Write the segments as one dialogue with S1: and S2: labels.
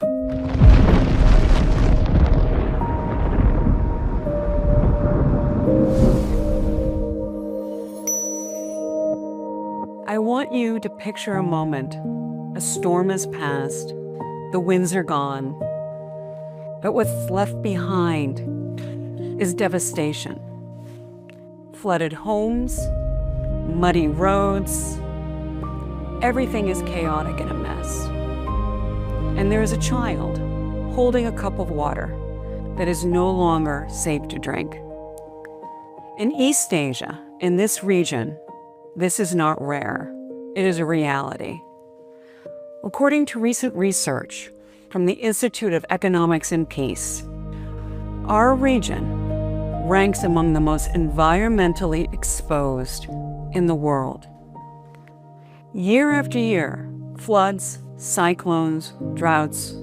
S1: I want you to picture a moment. A storm has passed, the winds are gone, but what's left behind is devastation. Flooded homes, muddy roads, everything is chaotic and a mess. And there is a child holding a cup of water that is no longer safe to drink. In East Asia, in this region, this is not rare. It is a reality. According to recent research from the Institute of Economics and Peace, our region ranks among the most environmentally exposed in the world. Year after year, floods, cyclones, droughts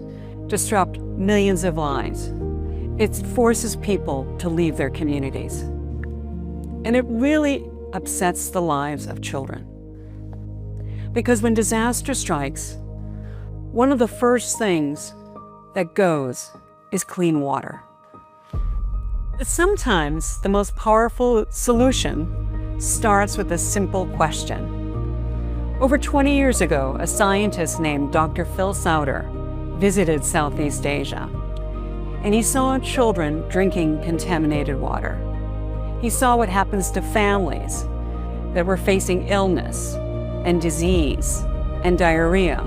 S1: disrupt millions of lives. It forces people to leave their communities. And it really upsets the lives of children. Because when disaster strikes, one of the first things that goes is clean water. But sometimes the most powerful solution starts with a simple question. Over 20 years ago, a scientist named Dr. Phil Sauter visited Southeast Asia, and he saw children drinking contaminated water. He saw what happens to families that were facing illness and disease and diarrhea,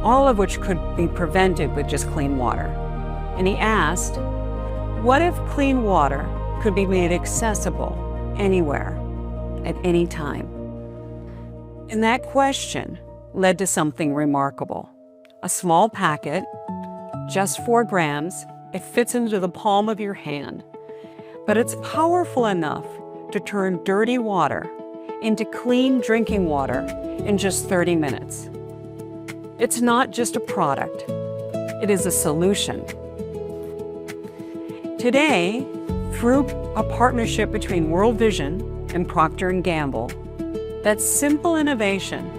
S1: all of which could be prevented with just clean water. And he asked, what if clean water could be made accessible anywhere, at any time? And that question led to something remarkable. A small packet, just 4 grams, it fits into the palm of your hand, but it's powerful enough to turn dirty water into clean drinking water in just 30 minutes. It's not just a product, it is a solution. Today, through a partnership between World Vision and Procter & Gamble, that simple innovation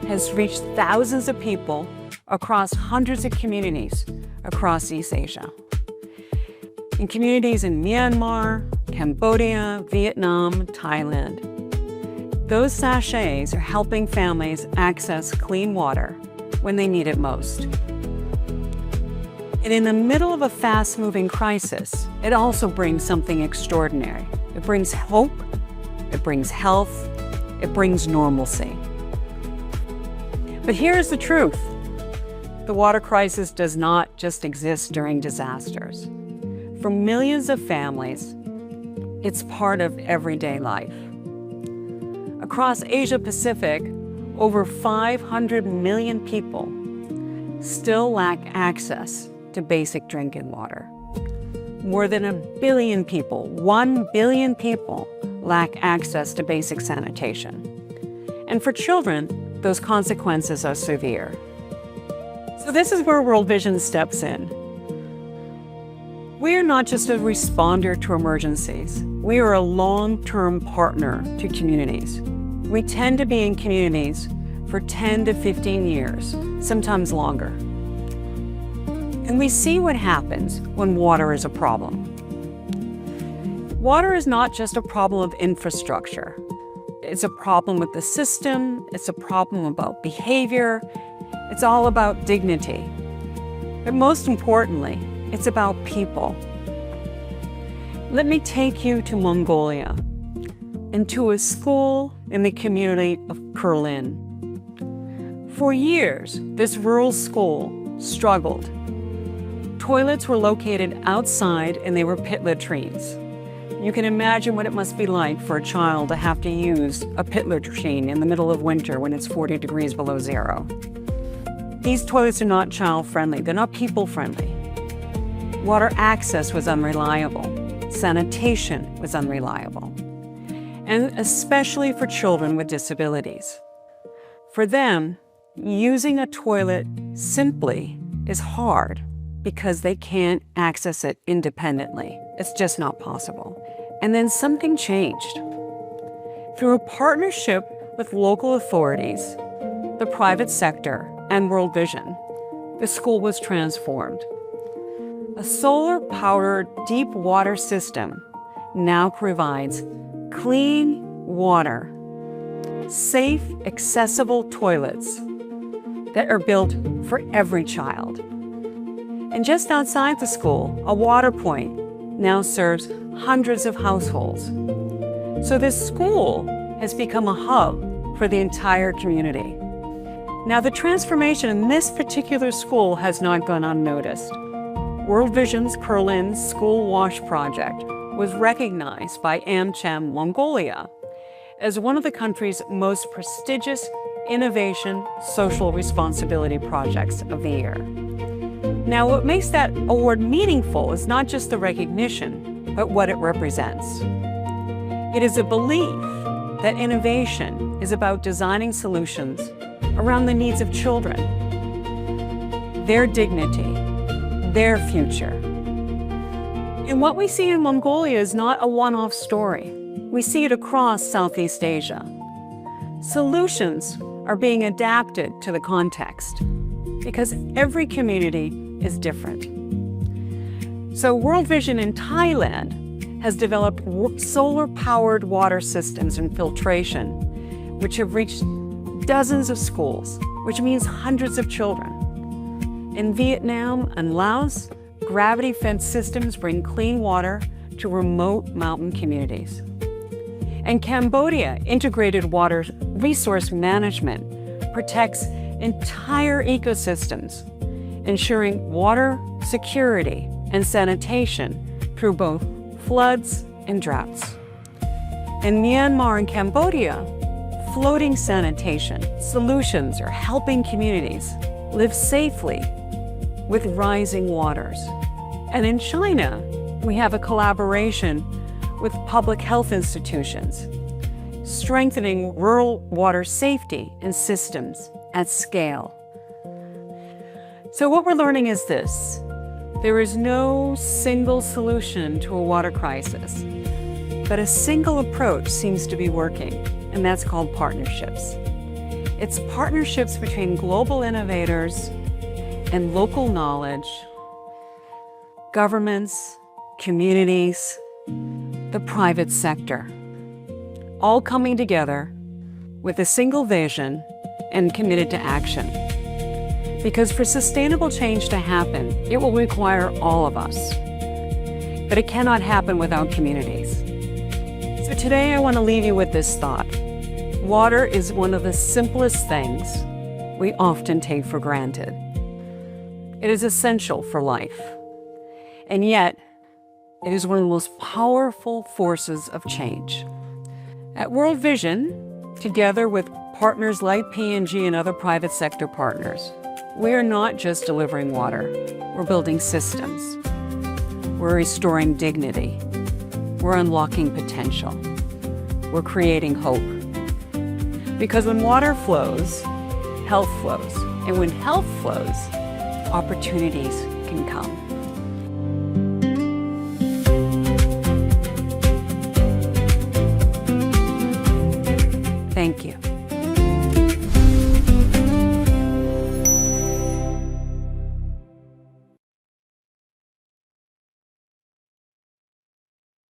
S1: has reached thousands of people across hundreds of communities across East Asia. In communities in Myanmar, Cambodia, Vietnam, Thailand. Those sachets are helping families access clean water when they need it most. And in the middle of a fast-moving crisis, it also brings something extraordinary. It brings hope, it brings health, it brings normalcy. But here's the truth. The water crisis does not just exist during disasters. For millions of families, it's part of everyday life. Across Asia Pacific, over 500 million people still lack access to basic drinking water. More than 1 billion people, 1 billion people, lack access to basic sanitation. And for children, those consequences are severe. So this is where World Vision steps in. We are not just a responder to emergencies. We are a long-term partner to communities. We tend to be in communities for 10 to 15 years, sometimes longer. And we see what happens when water is a problem. Water is not just a problem of infrastructure. It's a problem with the system. It's a problem about behavior. It's all about dignity. But most importantly, it's about people. Let me take you to Mongolia and to a school in the community of Kurlin. For years, this rural school struggled. Toilets were located outside and they were pit latrines. You can imagine what it must be like for a child to have to use a pit latrine in the middle of winter when it's 40 degrees below zero. These toilets are not child-friendly. They're not people-friendly. Water access was unreliable. Sanitation was unreliable. And especially for children with disabilities. For them, using a toilet simply is hard because they can't access it independently. It's just not possible. And then something changed. Through a partnership with local authorities, the private sector, and World Vision, the school was transformed. A solar-powered deep water system now provides clean water, safe, accessible toilets that are built for every child. And just outside the school, a water point now serves hundreds of households. So this school has become a hub for the entire community. Now, the transformation in this particular school has not gone unnoticed. World Vision's Berlin School Wash Project was recognized by AmCham Mongolia as one of the country's most prestigious innovation social responsibility projects of the year. Now, what makes that award meaningful is not just the recognition, but what it represents. It is a belief that innovation is about designing solutions around the needs of children, their dignity, their future. And what we see in Mongolia is not a one-off story. We see it across Southeast Asia. Solutions are being adapted to the context because every community is different. So World Vision in Thailand has developed solar-powered water systems and filtration, which have reached dozens of schools, which means hundreds of children. In Vietnam and Laos, gravity-fed systems bring clean water to remote mountain communities. In Cambodia, integrated water resource management protects entire ecosystems, ensuring water security and sanitation through both floods and droughts. In Myanmar and Cambodia, floating sanitation solutions are helping communities live safely with rising waters. And in China, we have a collaboration with public health institutions, strengthening rural water safety and systems at scale. So what we're learning is this: there is no single solution to a water crisis, but a single approach seems to be working, and that's called partnerships. It's partnerships between global innovators and local knowledge, governments, communities, the private sector, all coming together with a single vision and committed to action. Because for sustainable change to happen, it will require all of us. But it cannot happen without communities. So today I want to leave you with this thought. Water is one of the simplest things we often take for granted. It is essential for life. And yet, it is one of the most powerful forces of change. At World Vision, together with partners like P&G and other private sector partners, we are not just delivering water. We're building systems. We're restoring dignity. We're unlocking potential. We're creating hope. Because when water flows, health flows. And when health flows, opportunities can come. Thank you.